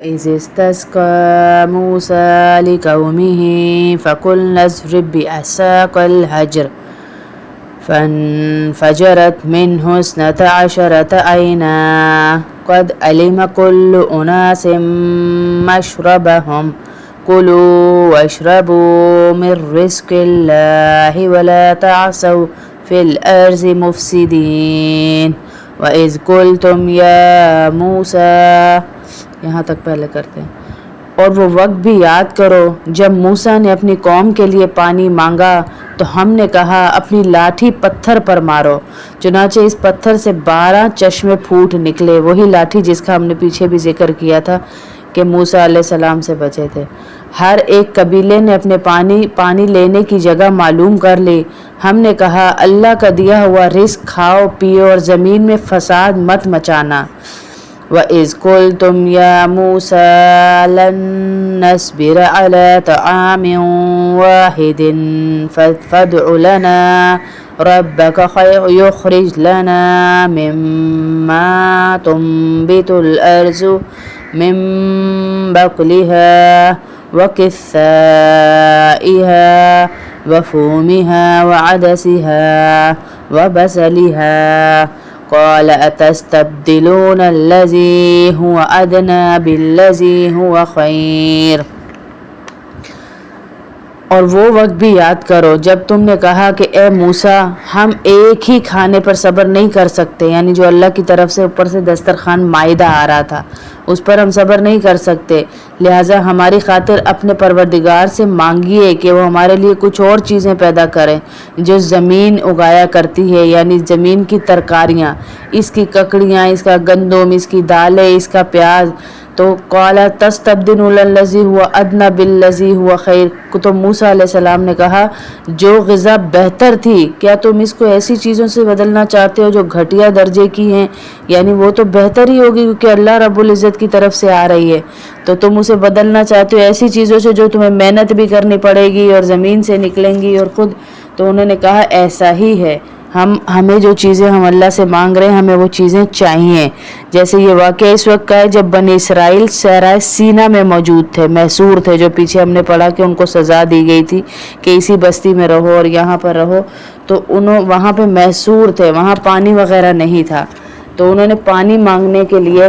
إذ استسقى موسى لقومه فقلنا اضرب بعصاك الحجر فانفجرت منه 12 عينا قد علم كل أناس مشربهم كلوا واشربوا من رزق الله ولا تعثوا في الأرض مفسدين وإذ قلتم يا موسى یہاں تک پہلے کرتے ہیں اور وہ وقت بھی یاد کرو جب موسیٰ نے اپنی قوم کے لیے پانی مانگا تو ہم نے کہا اپنی لاٹھی پتھر پر مارو، چنانچہ اس پتھر سے 12 چشمے پھوٹ نکلے، وہی لاٹھی جس کا ہم نے پیچھے بھی ذکر کیا تھا کہ موسیٰ علیہ السلام سے بچے تھے۔ ہر ایک قبیلے نے اپنے پانی لینے کی جگہ معلوم کر لی۔ ہم نے کہا اللہ کا دیا ہوا رزق کھاؤ پیو اور زمین میں فساد مت مچانا۔ وَإِذْ قُلْتُمْ يَا مُوسَى لَن نَّصْبِرَ عَلَىٰ طَعَامٍ وَاحِدٍ فَادْعُ لَنَا رَبَّكَ يُخْرِجْ لَنَا مِمَّا تُنبِتُ الْأَرْضُ مِن بَقْلِهَا وَقِثَّائِهَا وَفُومِهَا وَعَدَسِهَا وَبَصَلِهَا قال اتستبدلون الذي هو ادنى بالذي هو خير۔ اور وہ وقت بھی یاد کرو جب تم نے کہا کہ اے موسیٰ ہم ایک ہی کھانے پر صبر نہیں کر سکتے، یعنی جو اللہ کی طرف سے اوپر سے دسترخوان مائدہ آ رہا تھا اس پر ہم صبر نہیں کر سکتے، لہٰذا ہماری خاطر اپنے پروردگار سے مانگیے کہ وہ ہمارے لیے کچھ اور چیزیں پیدا کریں جو زمین اگایا کرتی ہے، یعنی زمین کی ترکاریاں، اس کی ککڑیاں، اس کا گندم، اس کی دالیں، اس کا پیاز۔ تو قال تستبدلون الذی هو ادنی بالذی هو خیر، تو موسیٰ علیہ السلام نے کہا جو غذا بہتر تھی کیا تم اس کو ایسی چیزوں سے بدلنا چاہتے ہو جو گھٹیا درجے کی ہیں، یعنی وہ تو بہتر ہی ہوگی کیونکہ اللہ رب العزت کی طرف سے آ رہی ہے، تو تم اسے بدلنا چاہتے ہو ایسی چیزوں سے جو تمہیں محنت بھی کرنی پڑے گی اور زمین سے نکلیں گی اور خود۔ تو انہوں نے کہا ایسا ہی ہے، ہمیں جو چیزیں ہم اللہ سے مانگ رہے ہیں ہمیں وہ چیزیں چاہیے۔ جیسے یہ واقعہ اس وقت کا ہے جب بنی اسرائیل صحرائے سینا میں موجود تھے، محصور تھے، جو پیچھے ہم نے پڑھا کہ ان کو سزا دی گئی تھی کہ اسی بستی میں رہو اور یہاں پر رہو، تو وہاں پہ محصور تھے، وہاں پانی وغیرہ نہیں تھا، تو انہوں نے پانی مانگنے کے لیے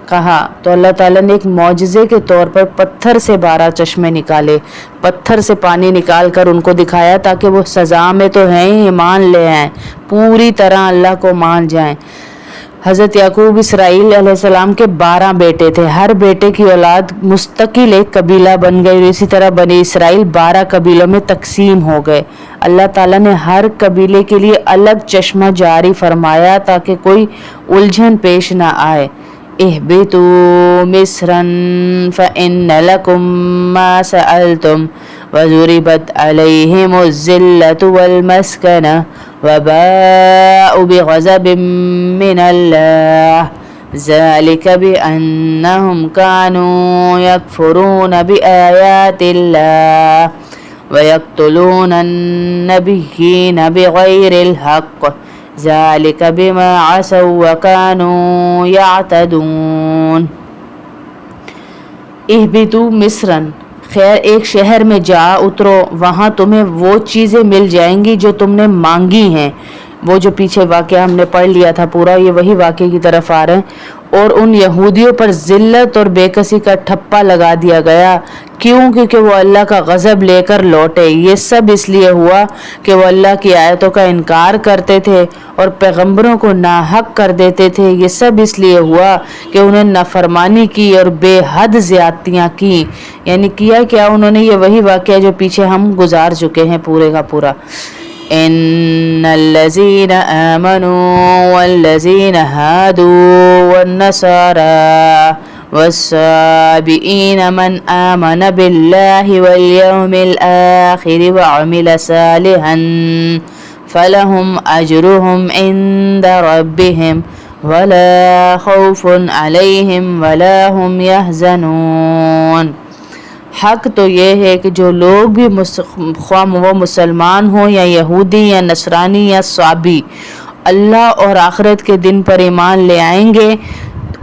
کہا تو اللہ تعالیٰ نے ایک معجزے کے طور پر پتھر سے 12 چشمے نکالے، پتھر سے پانی نکال کر ان کو دکھایا تاکہ وہ سزا میں تو ہیں ہی ایمان لے آئیں، پوری طرح اللہ کو مان جائیں۔ حضرت یعقوب اسرائیل علیہ السلام کے 12 بیٹے تھے، ہر بیٹے کی اولاد مستقل ایک قبیلہ بن گئی، اسی طرح بنی اسرائیل 12 قبیلوں میں تقسیم ہو گئے۔ اللہ تعالیٰ نے ہر قبیلے کے لیے الگ چشمہ جاری فرمایا تاکہ کوئی الجھن پیش نہ آئے۔ اهبطوا مصرا فإن لكم ما سألتم وضربت عليهم الذلة والمسكنة وباءوا بغضب من الله ذلك بأنهم كانوا يكفرون بآيات الله ويقتلون النبيين بغير الحق ذالک بما عصوا وکانوا یعتدون۔ اہبطوا مصرا، خیر ایک شہر میں جا اترو، وہاں تمہیں وہ چیزیں مل جائیں گی جو تم نے مانگی ہیں، وہ جو پیچھے واقعہ ہم نے پڑھ لیا تھا پورا، یہ وہی واقعے کی طرف آ رہے ہیں۔ اور ان یہودیوں پر ذلت اور بے کسی کا ٹھپا لگا دیا گیا، کیوں؟ کیونکہ وہ اللہ کا غضب لے کر لوٹے۔ یہ سب اس لیے ہوا کہ وہ اللہ کی آیتوں کا انکار کرتے تھے اور پیغمبروں کو ناحق کر دیتے تھے، یہ سب اس لیے ہوا کہ انہوں نے نافرمانی کی اور بے حد زیادتیاں کی، یعنی کیا کیا انہوں نے؟ یہ وہی واقعہ جو پیچھے ہم گزار چکے ہیں پورے کا پورا۔ ان الذين آمنوا والذين هادوا والنصارى والصابئين من آمن بالله واليوم الآخر وعمل صالحا فلهم أجرهم عند ربهم ولا خوف عليهم ولا هم يحزنون۔ حق تو یہ ہے کہ جو لوگ بھی خواہ وہ مسلمان ہوں یا یہودی یا نصرانی یا صابی، اللہ اور آخرت کے دن پر ایمان لے آئیں گے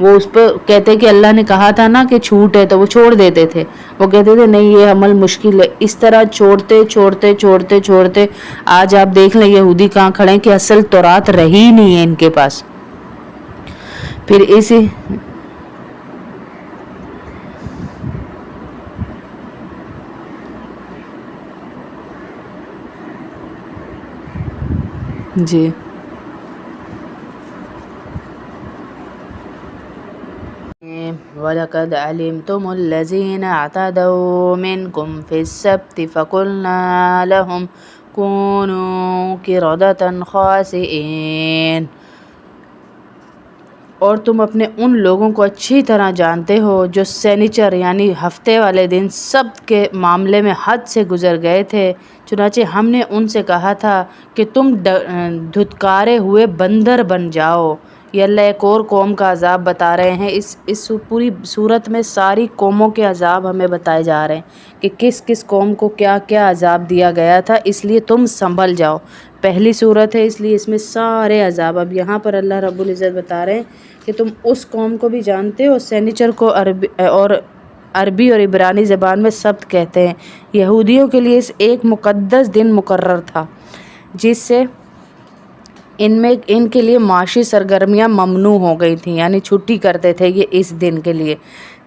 وہ اس پہ کہتے کہ اللہ نے کہا تھا نا کہ چھوٹ ہے، تو وہ چھوڑ دیتے تھے، وہ کہتے تھے نہیں یہ عمل مشکل ہے، اس طرح چھوڑتے چھوڑتے چھوڑتے چھوڑتے آج آپ دیکھ لیں یہودی کہاں کھڑے ہیں کہ اصل تورات رہی نہیں ہے ان کے پاس۔ پھر اسی جی وَلَقَدْ عَلِمْتُمُ الَّذِينَ اعْتَدَوْا مِنْكُمْ فِي السَّبْتِ فَقُلْنَا لَهُمْ كُونُوا قِرَدَةً خَاسِئِينَ۔ اور تم اپنے ان لوگوں کو اچھی طرح جانتے ہو جو سینیچر یعنی ہفتے والے دن سبت کے معاملے میں حد سے گزر گئے تھے، چنانچہ ہم نے ان سے کہا تھا کہ تم دھتکارے ہوئے بندر بن جاؤ۔ یہ اللہ ایک اور قوم کا عذاب بتا رہے ہیں۔ اس پوری صورت میں ساری قوموں کے عذاب ہمیں بتائے جا رہے ہیں کہ کس کس قوم کو کیا کیا عذاب دیا گیا تھا، اس لیے تم سنبھل جاؤ۔ پہلی صورت ہے اس لیے اس میں سارے عذاب، اب یہاں پر اللہ رب العزت بتا رہے ہیں کہ تم اس قوم کو بھی جانتے ہو، سینیچر کو عربی اور عبرانی زبان میں سبت کہتے ہیں۔ یہودیوں کے لیے اس ایک مقدس دن مقرر تھا جس سے ان کے لیے معاشی سرگرمیاں ممنوع ہو گئی تھیں، یعنی چھٹی کرتے تھے یہ اس دن کے لیے۔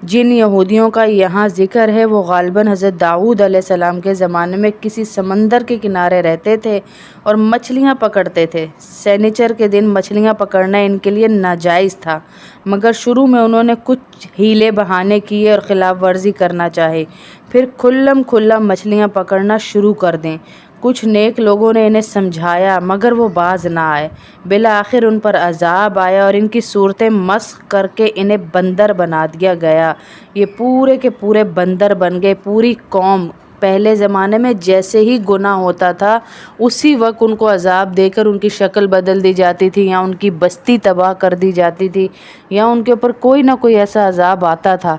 جن یہودیوں کا یہاں ذکر ہے وہ غالباً حضرت داؤد علیہ السلام کے زمانے میں کسی سمندر کے کنارے رہتے تھے اور مچھلیاں پکڑتے تھے۔ سینیچر کے دن مچھلیاں پکڑنا ان کے لیے ناجائز تھا، مگر شروع میں انہوں نے کچھ ہیلے بہانے کیے اور خلاف ورزی کرنا چاہی، پھر کھلم کھلا مچھلیاں پکڑنا شروع کر دیں۔ کچھ نیک لوگوں نے انہیں سمجھایا مگر وہ باز نہ آئے، بالآخر ان پر عذاب آیا اور ان کی صورتیں مسخ کر کے انہیں بندر بنا دیا گیا۔ یہ پورے کے پورے بندر بن گئے، پوری قوم۔ پہلے زمانے میں جیسے ہی گناہ ہوتا تھا اسی وقت ان کو عذاب دے کر ان کی شکل بدل دی جاتی تھی، یا ان کی بستی تباہ کر دی جاتی تھی، یا ان کے اوپر کوئی نہ کوئی ایسا عذاب آتا تھا۔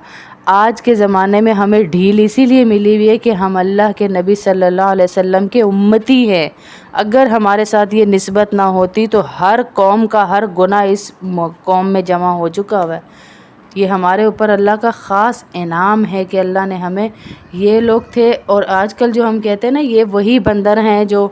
آج کے زمانے میں ہمیں ڈھیل اسی لیے ملی ہوئی ہے کہ ہم اللہ کے نبی صلی اللہ علیہ وسلم کے امتی ہیں۔ اگر ہمارے ساتھ یہ نسبت نہ ہوتی تو ہر قوم کا ہر گناہ اس قوم میں جمع ہو چکا ہوا ہے۔ یہ ہمارے اوپر اللہ کا خاص انعام ہے کہ اللہ نے ہمیں، یہ لوگ تھے اور آج کل جو ہم کہتے ہیں نا یہ وہی بندر ہیں، جو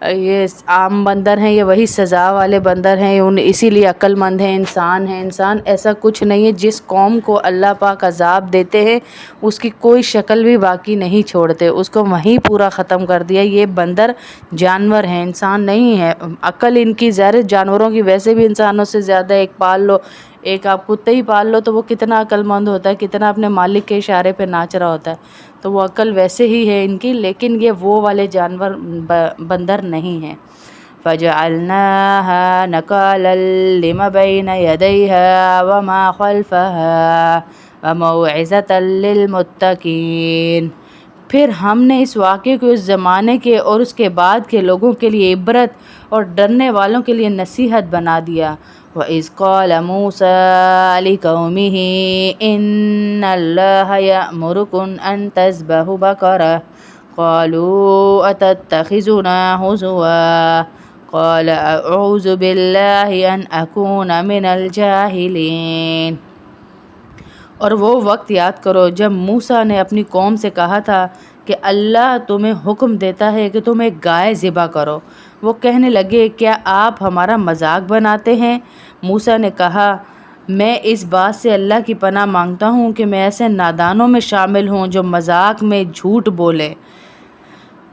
یہ عام بندر ہیں، یہ وہی سزا والے بندر ہیں، اسی لیے عقل مند ہیں، انسان ہیں۔ انسان ایسا کچھ نہیں ہے۔ جس قوم کو اللہ پاک عذاب دیتے ہیں اس کی کوئی شکل بھی باقی نہیں چھوڑتے، اس کو وہیں پورا ختم کر دیا۔ یہ بندر جانور ہیں، انسان نہیں ہے۔ عقل ان کی ظاہر جانوروں کی ویسے بھی انسانوں سے زیادہ، ایک پال لو، ایک آپ کتے ہی پال لو تو وہ کتنا عقل مند ہوتا ہے، کتنا اپنے مالک کے اشارے پہ ناچ رہا ہوتا ہے، تو وہ عقل ویسے ہی ہے ان کی، لیکن یہ وہ والے جانور بندر نہیں ہیں۔ فَجَعَلْنَاهَا نَكَالًا لِمَا بَيْنَ يَدَيْهَا وَمَا خَلْفَهَا وَمَوْعِظَةً لِلْمُتَّقِينَ۔ پھر ہم نے اس واقعے کو اس زمانے کے اور اس کے بعد کے لوگوں کے لیے عبرت اور ڈرنے والوں کے لیے نصیحت بنا دیا۔ وَإِذْ قَالَ مُوسَىٰ لِقَوْمِهِ إِنَّ اللَّهَ يَأْمُرُكُمْ أَن تَذْبَحُوا بَقَرَةً قَالُوا أَتَتَّخِذُنَا هُزُوًا قَالَ أَعُوذُ بِاللَّهِ أَنْ أَكُونَ مِنَ الْجَاهِلِينَ۔ اور وہ وقت یاد کرو جب موسیٰ نے اپنی قوم سے کہا تھا کہ اللہ تمہیں حکم دیتا ہے کہ تم ایک گائے ذبح کرو۔ وہ کہنے لگے کیا آپ ہمارا مذاق بناتے ہیں؟ موسیٰ نے کہا میں اس بات سے اللہ کی پناہ مانگتا ہوں کہ میں ایسے نادانوں میں شامل ہوں جو مذاق میں جھوٹ بولے۔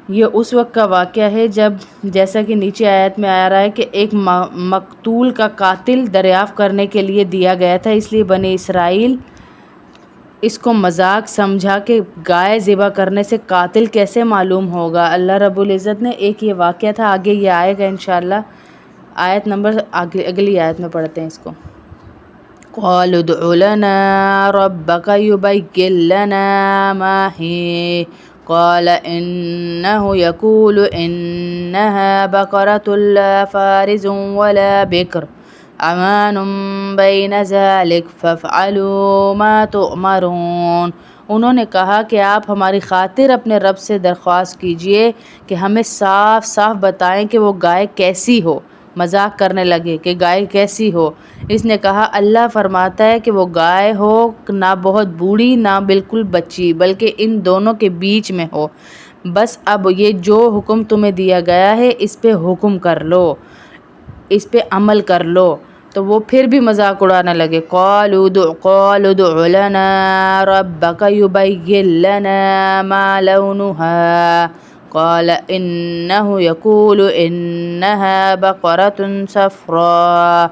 یہ اس وقت کا واقعہ ہے جب، جیسا کہ نیچے آیت میں آ رہا ہے، کہ ایک مقتول کا قاتل دریافت کرنے کے لیے دیا گیا تھا، اس لیے بنی اسرائیل اس کو مذاق سمجھا کہ گائے ذبح کرنے سے قاتل کیسے معلوم ہوگا۔ اللہ رب العزت نے ایک یہ واقعہ تھا، آگے یہ آئے گا انشاءاللہ، آیت نمبر اگلی آیت میں پڑھتے ہیں اس کو۔ قَالُوا ادْعُ لَنَا رَبَّكَ يُبَيِّن لَنَا مَا هِيَ قَالَ إِنَّهُ يَقُولُ إِنَّهَا بَقَرَةٌ لَا فَارِضٌ وَلَا بِكْرٌ عَوَانٌ بَيْنَ ذَلِكَ فَافْعَلُوا مَا تُؤْمَرُونَ۔ انہوں نے کہا کہ آپ ہماری خاطر اپنے رب سے درخواست کیجئے کہ ہمیں صاف صاف بتائیں کہ وہ گائے کیسی ہو، مذاق کرنے لگے کہ گائے کیسی ہو۔ اس نے کہا اللہ فرماتا ہے کہ وہ گائے ہو نہ بہت بوڑھی نہ بالکل بچی، بلکہ ان دونوں کے بیچ میں ہو۔ بس اب یہ جو حکم تمہیں دیا گیا ہے اس پہ حکم کر لو، اس پہ عمل کر لو۔ تو وہ پھر بھی مذاق اڑانے لگے۔ قالوا ادع لنا ربك يبين لنا ما لونها قال انه يقول انها بقرة صفراء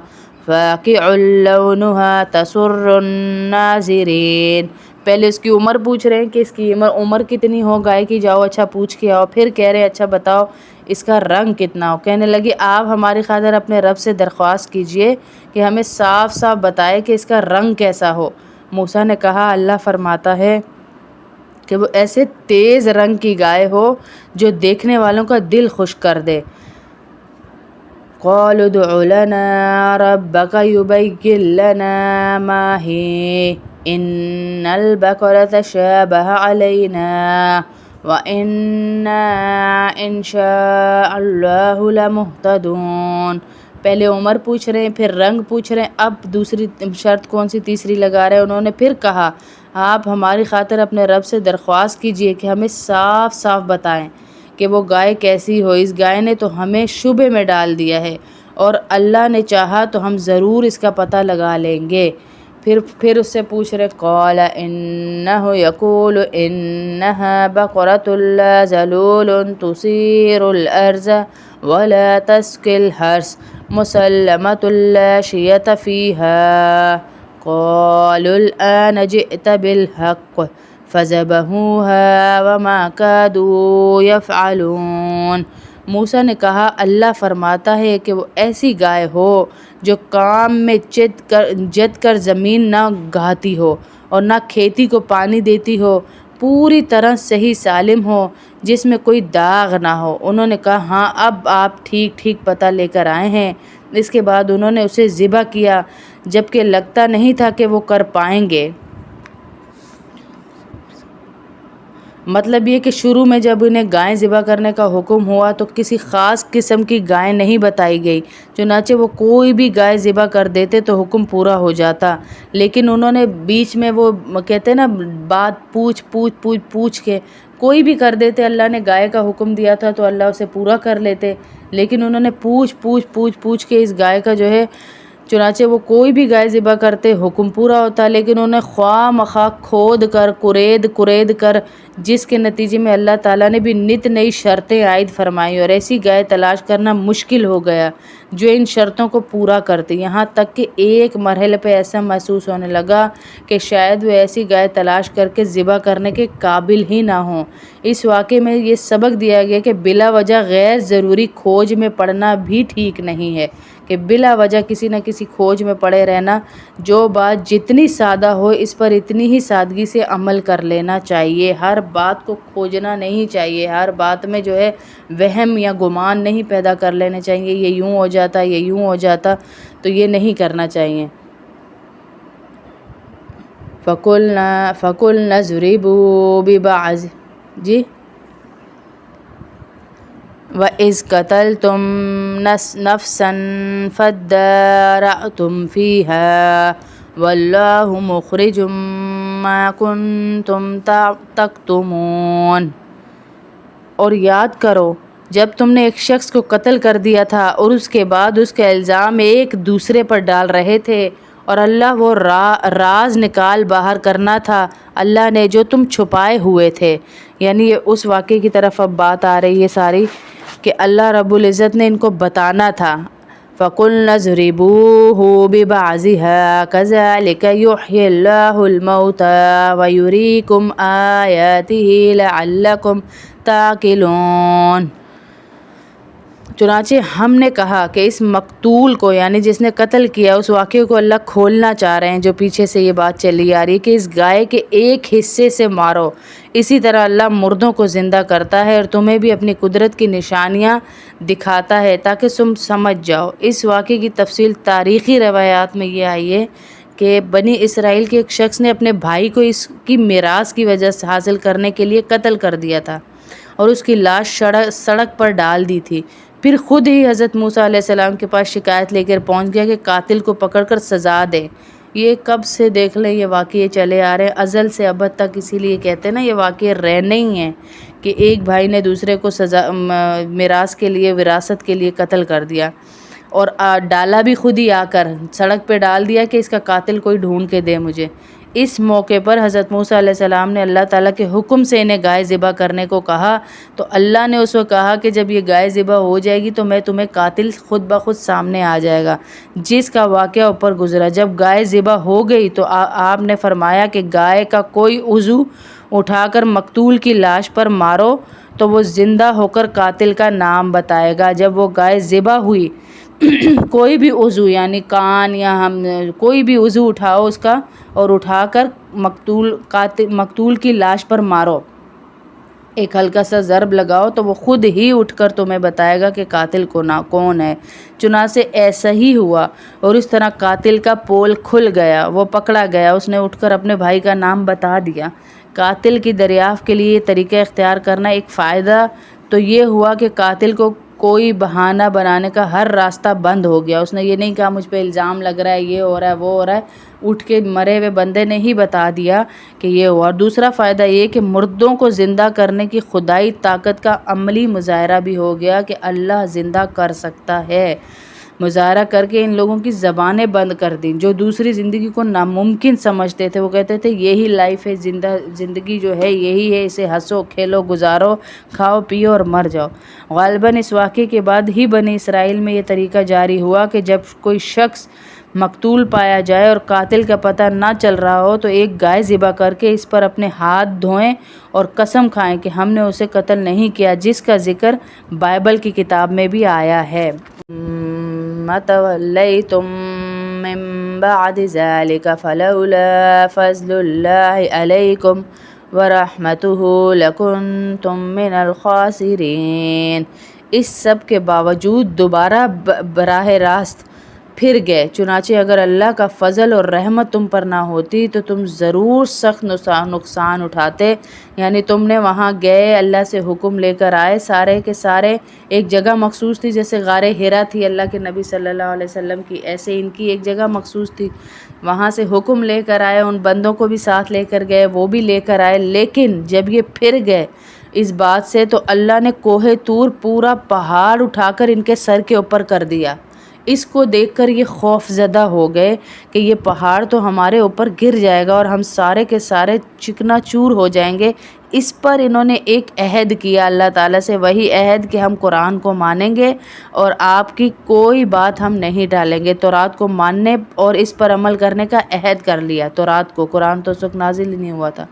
فاقع لونها تسر الناظرین۔ پہلے اس کی عمر پوچھ رہے ہیں کہ اس کی عمر کتنی ہو گائے کی، جاؤ اچھا پوچھ کے آؤ۔ پھر کہہ رہے ہیں اچھا بتاؤ اس کا رنگ کتنا ہو۔ کہنے لگے آپ ہماری خاطر اپنے رب سے درخواست کیجئے کہ ہمیں صاف صاف بتائے کہ اس کا رنگ کیسا ہو۔ موسیٰ نے کہا اللہ فرماتا ہے کہ وہ ایسے تیز رنگ کی گائے ہو جو دیکھنے والوں کا دل خوش کر دے۔ قالوا ادع لنا ربك يبين لنا ما هي ان البقرة تشابه علينا وإنا ان شاء الله لمهتدون۔ پہلے عمر پوچھ رہے ہیں، پھر رنگ پوچھ رہے ہیں، اب دوسری شرط کون سی تیسری لگا رہے ہیں۔ انہوں نے پھر کہا آپ ہماری خاطر اپنے رب سے درخواست کیجئے کہ ہمیں صاف صاف بتائیں کہ وہ گائے کیسی ہو۔ اس گائے نے تو ہمیں شبے میں ڈال دیا ہے، اور اللہ نے چاہا تو ہم ضرور اس کا پتہ لگا لیں گے۔ پھر اس سے پوچھ رہے قال انه يقول انها بقرة لا ذلول تثير الارض ولا تسقي الحرث مسلمة لا شية فيها قالوا الآن جئت بالحق فذبحوها وما كادوا يفعلون۔ موسیٰ نے کہا اللہ فرماتا ہے کہ وہ ایسی گائے ہو جو کام میں جت کر زمین نہ گاہتی ہو اور نہ کھیتی کو پانی دیتی ہو، پوری طرح صحیح سالم ہو، جس میں کوئی داغ نہ ہو۔ انہوں نے کہا ہاں اب آپ ٹھیک پتہ لے کر آئے ہیں۔ اس کے بعد انہوں نے اسے ذبح کیا، جبکہ لگتا نہیں تھا کہ وہ کر پائیں گے۔ مطلب یہ کہ شروع میں جب انہیں گائیں ذبح کرنے کا حکم ہوا تو کسی خاص قسم کی گائے نہیں بتائی گئی، چنانچہ وہ کوئی بھی گائے ذبح کر دیتے تو حکم پورا ہو جاتا۔ لیکن انہوں نے بیچ میں وہ کہتے ہیں نا بات پوچھ کے کوئی بھی کر دیتے۔ اللہ نے گائے کا حکم دیا تھا تو اللہ اسے پورا کر لیتے، لیکن انہوں نے پوچھ کے اس گائے کا جو ہے، چنانچہ وہ کوئی بھی گائے ذبح کرتے حکم پورا ہوتا۔ لیکن انہوں نے خواہ مخواہ کھود کر کرید کر، جس کے نتیجے میں اللہ تعالیٰ نے بھی نت نئی شرطیں عائد فرمائی، اور ایسی گائے تلاش کرنا مشکل ہو گیا جو ان شرطوں کو پورا کرتی۔ یہاں تک کہ ایک مرحلے پہ ایسا محسوس ہونے لگا کہ شاید وہ ایسی گائے تلاش کر کے ذبح کرنے کے قابل ہی نہ ہوں۔ اس واقعے میں یہ سبق دیا گیا کہ بلا وجہ غیر ضروری کھوج میں پڑنا بھی ٹھیک نہیں ہے، کہ بلا وجہ کسی نہ کسی کھوج میں پڑے رہنا، جو بات جتنی سادہ ہو اس پر اتنی ہی سادگی سے عمل کر لینا چاہیے۔ ہر بات کو کھوجنا نہیں چاہیے، ہر بات میں جو ہے وہم یا گمان نہیں پیدا کر لینے چاہیے، یہ یوں ہو جاتا یہ یوں ہو جاتا، تو یہ نہیں کرنا چاہیے۔ فَقُلْنَا اضْرِبُوا بِبَعْضِ وَإِذْ قَتَلْتُمْ نَفْسًا فَادَّارَأْتُمْ فِيهَا وَاللَّهُ مُخْرِجٌ مَا كُنْتُمْ تَكْتُمُونَ۔ اور یاد کرو جب تم نے ایک شخص کو قتل کر دیا تھا اور اس کے بعد اس کا الزام ایک دوسرے پر ڈال رہے تھے، اور اللہ وہ راز نکال باہر کرنا تھا اللہ نے جو تم چھپائے ہوئے تھے۔ یعنی یہ اس واقعے کی طرف اب بات آ رہی ہے ساری کہ اللہ رب العزت نے ان کو بتانا تھا۔ فَقُلْنَا اضْرِبُوهُ بِبَعْضِهَا كَذَلِكَ يُحْيِي اللَّهُ الْمَوْتَىٰ وَيُرِيكُمْ آيَاتِهِ لَعَلَّكُمْ تَعْقِلُونَ۔ چنانچہ ہم نے کہا کہ اس مقتول کو، یعنی جس نے قتل کیا، اس واقعے کو اللہ کھولنا چاہ رہے ہیں جو پیچھے سے یہ بات چلی آ رہی ہے کہ اس گائے کے ایک حصے سے مارو، اسی طرح اللہ مردوں کو زندہ کرتا ہے اور تمہیں بھی اپنی قدرت کی نشانیاں دکھاتا ہے تاکہ تم سمجھ جاؤ۔ اس واقعے کی تفصیل تاریخی روایات میں یہ آئی ہے کہ بنی اسرائیل کے ایک شخص نے اپنے بھائی کو اس کی میراث کی وجہ سے حاصل کرنے کے لیے قتل کر دیا تھا اور اس کی لاش سڑک پر ڈال دی تھی۔ پھر خود ہی حضرت موسیٰ علیہ السلام کے پاس شکایت لے کر پہنچ گیا کہ قاتل کو پکڑ کر سزا دے۔ یہ کب سے دیکھ لیں یہ واقعے چلے آ رہے ہیں، ازل سے ابد تک، اسی لیے کہتے ہیں نا یہ واقعے رہنے ہی ہیں کہ ایک بھائی نے دوسرے کو سزا میراث کے لیے، وراثت کے لیے قتل کر دیا، اور ڈالا بھی خود ہی، آ کر سڑک پہ ڈال دیا کہ اس کا قاتل کوئی ڈھونڈ کے دے مجھے۔ اس موقع پر حضرت موسیٰ علیہ السلام نے اللہ تعالیٰ کے حکم سے انہیں گائے ذبح کرنے کو کہا، تو اللہ نے اس وقت کہا کہ جب یہ گائے ذبح ہو جائے گی تو میں تمہیں قاتل خود بخود سامنے آ جائے گا، جس کا واقعہ اوپر گزرا۔ جب گائے ذبح ہو گئی تو آپ نے فرمایا کہ گائے کا کوئی عضو اٹھا کر مقتول کی لاش پر مارو تو وہ زندہ ہو کر قاتل کا نام بتائے گا۔ جب وہ گائے ذبح ہوئی کوئی بھی عضو یعنی کان یا کوئی بھی عضو اٹھاؤ اس کا، اور اٹھا کر مقتول کی لاش پر مارو، ایک ہلکا سا ضرب لگاؤ تو وہ خود ہی اٹھ کر تمہیں بتائے گا کہ قاتل کون ہے۔ چنانچہ ایسا ہی ہوا، اور اس طرح قاتل کا پول کھل گیا، وہ پکڑا گیا، اس نے اٹھ کر اپنے بھائی کا نام بتا دیا۔ قاتل کی دریافت کے لیے یہ طریقہ اختیار کرنا ایک فائدہ تو یہ ہوا کہ قاتل کو کوئی بہانہ بنانے کا ہر راستہ بند ہو گیا۔ اس نے یہ نہیں کہا مجھ پہ الزام لگ رہا ہے، یہ ہو رہا ہے، وہ ہو رہا ہے، اٹھ کے مرے ہوئے بندے نے ہی بتا دیا کہ یہ ہوا۔ اور دوسرا فائدہ یہ کہ مردوں کو زندہ کرنے کی خدائی طاقت کا عملی مظاہرہ بھی ہو گیا کہ اللہ زندہ کر سکتا ہے۔ مظاہرہ کر کے ان لوگوں کی زبانیں بند کر دیں جو دوسری زندگی کو ناممکن سمجھتے تھے۔ وہ کہتے تھے یہی لائف ہے، زندگی جو ہے یہی ہے، اسے ہنسو کھیلو گزارو، کھاؤ پیو اور مر جاؤ۔ غالباً اس واقعے کے بعد ہی بنی اسرائیل میں یہ طریقہ جاری ہوا کہ جب کوئی شخص مقتول پایا جائے اور قاتل کا پتہ نہ چل رہا ہو تو ایک گائے ذبح کر کے اس پر اپنے ہاتھ دھوئیں اور قسم کھائیں کہ ہم نے اسے قتل نہیں کیا، جس کا ذکر بائبل کی کتاب میں بھی آیا ہے۔ توليتم من بعد ذلك فلولا فضل الله عليكم ورحمته لكنتم من الخاسرين۔ اس سب کے باوجود دوبارہ براہ راست پھر گئے، چنانچہ اگر اللہ کا فضل اور رحمت تم پر نہ ہوتی تو تم ضرور سخت نقصان اٹھاتے۔ یعنی تم نے وہاں گئے، اللہ سے حکم لے کر آئے، سارے کے سارے ایک جگہ مخصوص تھی، جیسے غار حرا تھی اللہ کے نبی صلی اللہ علیہ وسلم کی، ایسے ان کی ایک جگہ مخصوص تھی، وہاں سے حکم لے کر آئے، ان بندوں کو بھی ساتھ لے کر گئے، وہ بھی لے کر آئے۔ لیکن جب یہ پھر گئے اس بات سے تو اللہ نے کوہ طور پورا پہاڑ اٹھا کر ان کے سر کے اوپر کر دیا۔ اس کو دیکھ کر یہ خوف زدہ ہو گئے کہ یہ پہاڑ تو ہمارے اوپر گر جائے گا اور ہم سارے کے سارے چکنا چور ہو جائیں گے۔ اس پر انہوں نے ایک عہد کیا اللہ تعالیٰ سے، وہی عہد کہ ہم قرآن کو مانیں گے اور آپ کی کوئی بات ہم نہیں ڈالیں گے۔ تورات کو ماننے اور اس پر عمل کرنے کا عہد کر لیا تورات کو، قرآن تو اس وقت نازل ہی نہیں ہوا تھا۔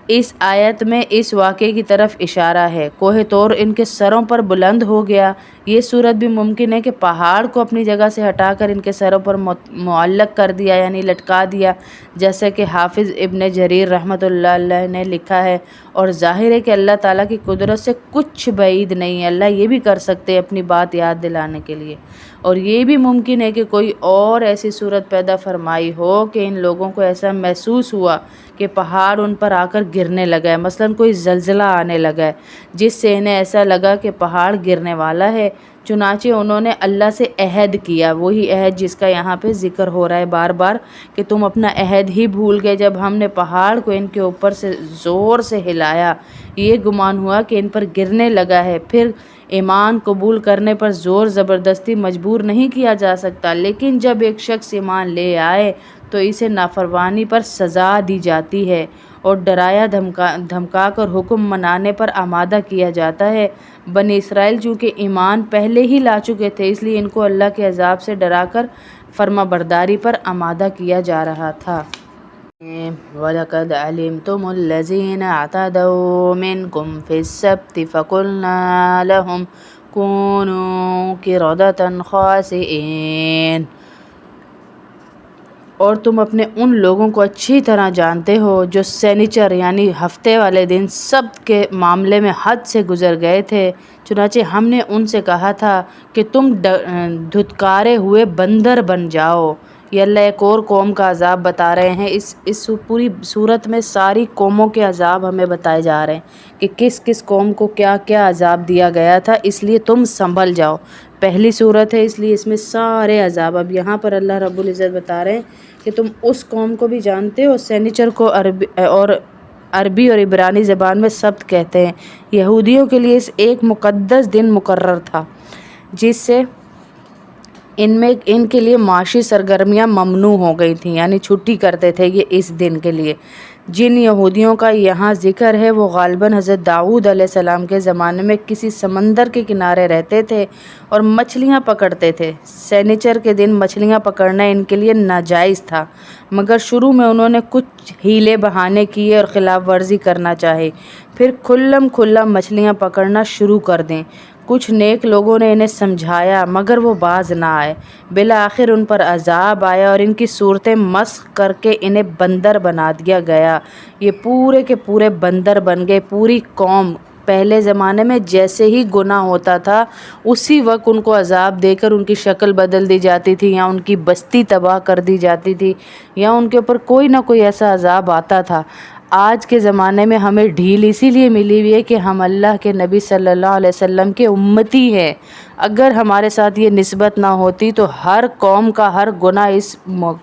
اس آیت میں اس واقعے کی طرف اشارہ ہے۔ کوہ طور ان کے سروں پر بلند ہو گیا۔ یہ صورت بھی ممکن ہے کہ پہاڑ کو اپنی جگہ سے ہٹا کر ان کے سروں پر معلق کر دیا، یعنی لٹکا دیا، جیسے کہ حافظ ابن جریر رحمۃ اللہ علیہ نے لکھا ہے۔ اور ظاہر ہے کہ اللہ تعالیٰ کی قدرت سے کچھ بعید نہیں ہے، اللہ یہ بھی کر سکتے اپنی بات یاد دلانے کے لیے۔ اور یہ بھی ممکن ہے کہ کوئی اور ایسی صورت پیدا فرمائی ہو کہ ان لوگوں کو ایسا محسوس ہوا کہ پہاڑ ان پر آ کر گرنے لگا ہے، مثلاً کوئی زلزلہ آنے لگا ہے جس سے انہیں ایسا لگا کہ پہاڑ گرنے والا ہے، چنانچہ انہوں نے اللہ سے عہد کیا، وہی عہد جس کا یہاں پہ ذکر ہو رہا ہے بار بار کہ تم اپنا عہد ہی بھول گئے جب ہم نے پہاڑ کو ان کے اوپر سے زور سے ہلایا، یہ گمان ہوا کہ ان پر گرنے لگا ہے۔ پھر ایمان قبول کرنے پر زور زبردستی مجبور نہیں کیا جا سکتا، لیکن جب ایک شخص ایمان لے آئے تو اسے نافرمانی پر سزا دی جاتی ہے اور ڈرایا دھمکا کر حکم منانے پر آمادہ کیا جاتا ہے۔ بنی اسرائیل چونکہ ایمان پہلے ہی لا چکے تھے، اس لیے ان کو اللہ کے عذاب سے ڈرا کر فرما برداری پر آمادہ کیا جا رہا تھا۔ وَلَقَدْ عَلِمْتُمُ الَّذِينَ اعْتَدَوْا مِنْكُمْ فِي السَّبْتِ فَقُلْنَا لَهُمْ كُونُوا قِرَدَةً خَاسِئِينَ۔ اور تم اپنے ان لوگوں کو اچھی طرح جانتے ہو جو سینیچر یعنی ہفتے والے دن سبت کے معاملے میں حد سے گزر گئے تھے، چنانچہ ہم نے ان سے کہا تھا کہ تم دھتکارے ہوئے بندر بن جاؤ، یہ اللہ ایک اور قوم کا عذاب بتا رہے ہیں۔ اس پوری صورت میں ساری قوموں کے عذاب ہمیں بتائے جا رہے ہیں کہ کس کس قوم کو کیا کیا عذاب دیا گیا تھا، اس لیے تم سنبھل جاؤ۔ پہلی صورت ہے، اس لیے اس میں سارے عذاب، اب یہاں پر اللہ رب العزت بتا رہے ہیں کہ تم اس قوم کو بھی جانتے ہو۔ سینیچر کو عربی اور عبرانی زبان میں سبت کہتے ہیں۔ یہودیوں کے لیے ایک مقدس دن مقرر تھا جس سے ان کے لیے معاشی سرگرمیاں ممنوع ہو گئی تھیں، یعنی چھٹی کرتے تھے یہ اس دن کے لیے۔ جن یہودیوں کا یہاں ذکر ہے وہ غالباً حضرت داؤد علیہ السلام کے زمانے میں کسی سمندر کے کنارے رہتے تھے اور مچھلیاں پکڑتے تھے۔ سینیچر کے دن مچھلیاں پکڑنا ان کے لیے ناجائز تھا، مگر شروع میں انہوں نے کچھ ہیلے بہانے کیے اور خلاف ورزی کرنا چاہی، پھر کھلا مچھلیاں پکڑنا شروع کر دیں۔ کچھ نیک لوگوں نے انہیں سمجھایا مگر وہ باز نہ آئے۔ بالآخر ان پر عذاب آیا اور ان کی صورتیں مسخ کر کے انہیں بندر بنا دیا گیا۔ یہ پورے کے پورے بندر بن گئے۔ پوری قوم پہلے زمانے میں جیسے ہی گناہ ہوتا تھا اسی وقت ان کو عذاب دے کر ان کی شکل بدل دی جاتی تھی، یا ان کی بستی تباہ کر دی جاتی تھی، یا ان کے اوپر کوئی نہ کوئی ایسا عذاب آتا تھا۔ آج کے زمانے میں ہمیں ڈھیل اسی لیے ملی ہوئی ہے کہ ہم اللہ کے نبی صلی اللہ علیہ وسلم کے امتی ہیں۔ اگر ہمارے ساتھ یہ نسبت نہ ہوتی تو ہر قوم کا ہر گناہ اس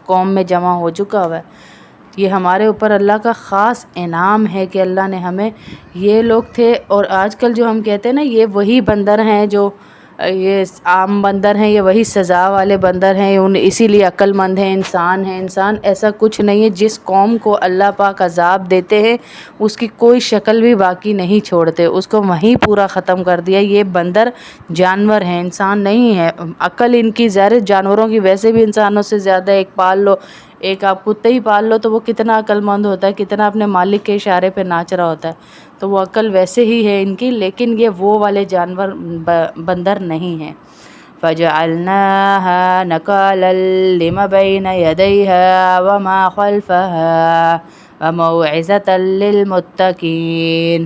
قوم میں جمع ہو چکا ہوا ہے۔ یہ ہمارے اوپر اللہ کا خاص انعام ہے کہ اللہ نے ہمیں، یہ لوگ تھے، اور آج کل جو ہم کہتے ہیں نا یہ وہی بندر ہیں، جو یہ عام بندر ہیں، یہ وہی سزا والے بندر ہیں، اسی لیے عقل مند ہیں، انسان ہیں۔ انسان ایسا کچھ نہیں ہے۔ جس قوم کو اللہ پاک عذاب دیتے ہیں اس کی کوئی شکل بھی باقی نہیں چھوڑتے، اس کو وہیں پورا ختم کر دیا۔ یہ بندر جانور ہیں، انسان نہیں ہے۔ عقل ان کی ظاہر جانوروں کی ویسے بھی انسانوں سے زیادہ، ایک پال لو، ایک آپ کتے ہی پال لو تو وہ کتنا عقل مند ہوتا ہے، کتنا اپنے مالک کے اشارے پہ ناچ رہا ہوتا ہے، تو وہ عقل ویسے ہی ہے ان کی، لیکن یہ وہ والے جانور بندر نہیں ہیں۔ فَجَعَلْنَاهَا نَكَالًا لِمَا بَيْنَ يَدَيْهَا وَمَا خَلْفَهَا وَمَوْعِظَةً لِلْمُتَّقِينَ۔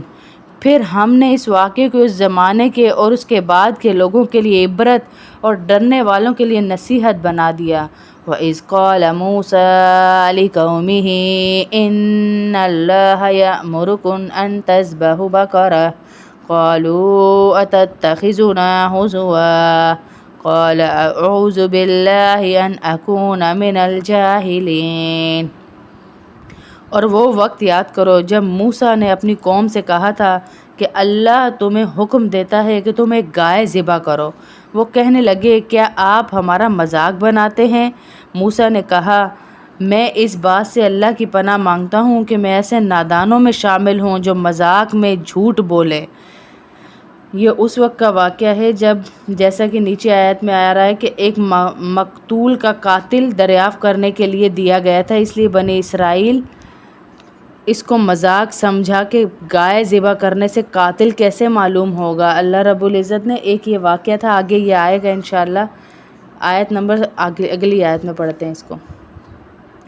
پھر ہم نے اس واقعے کو اس زمانے کے اور اس کے بعد کے لوگوں کے لیے عبرت اور ڈرنے والوں کے لیے نصیحت بنا دیا۔ وَإِذْ قَالَ مُوسَىٰ لِقَوْمِهِ إِنَّ اللَّهَ يَأْمُرُكُمْ أَن تَذْبَحُوا بَقَرَةً قَالُوا أَتَتَّخِذُنَا هُزُوًا قَالَ أَعُوذُ بِاللَّهِ أَنْ أَكُونَ مِنَ الْجَاهِلِينَ۔ اور وہ وقت یاد کرو جب موسیٰ نے اپنی قوم سے کہا تھا کہ اللہ تمہیں حکم دیتا ہے کہ تم ایک گائے ذبح کرو۔ وہ کہنے لگے کیا آپ ہمارا مذاق بناتے ہیں؟ موسیٰ نے کہا میں اس بات سے اللہ کی پناہ مانگتا ہوں کہ میں ایسے نادانوں میں شامل ہوں جو مذاق میں جھوٹ بولے۔ یہ اس وقت کا واقعہ ہے جب، جیسا کہ نیچے آیت میں آ رہا ہے، کہ ایک مقتول کا قاتل دریافت کرنے کے لیے دیا گیا تھا، اس لیے بنی اسرائیل اس کو مذاق سمجھا کہ گائے ذبح کرنے سے قاتل کیسے معلوم ہوگا۔ اللہ رب العزت نے ایک یہ واقعہ تھا، آگے یہ آئے گا انشاءاللہ، آیت نمبر اگلی آیت میں پڑھتے ہیں اس کو۔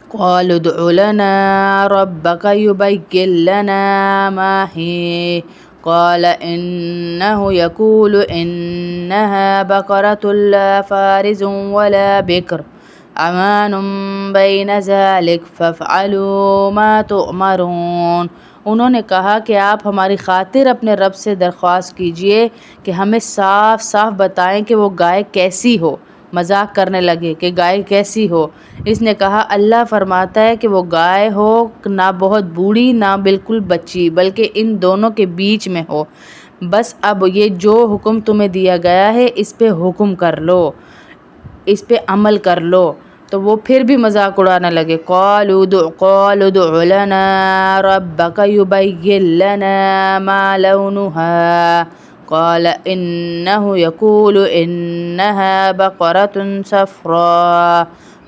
قَالُوا ادْعُ لَنَا رَبَّكَ يُبَيِّن لَنَا مَا هِيَ قَالَ إِنَّهُ يَقُولُ إِنَّهَا بَقَرَةٌ لَا فَارِضٌ وَلَا بِكْرٌ عَوَانٌ بَيْنَ ذَلِكَ فَافْعَلُوا مَا تُؤْمَرُونَ۔ انہوں نے کہا کہ آپ ہماری خاطر اپنے رب سے درخواست کیجئے کہ ہمیں صاف صاف بتائیں کہ وہ گائے کیسی ہو۔ مذاق کرنے لگے کہ گائے کیسی ہو۔ اس نے کہا اللہ فرماتا ہے کہ وہ گائے ہو نہ بہت بوڑھی نہ بالکل بچی، بلکہ ان دونوں کے بیچ میں ہو۔ بس اب یہ جو حکم تمہیں دیا گیا ہے اس پہ حکم کر لو، اس پہ عمل کر لو۔ تو وہ پھر بھی مذاق اڑانے لگے۔ قَالُوا ادْعُ لَنَا رَبَّكَ يُبَيِّن لَنَا مَا لَوْنُهَا قَالَ إِنَّهُ يَقُولُ إِنَّهَا بَقَرَةٌ صَفْرَاءُ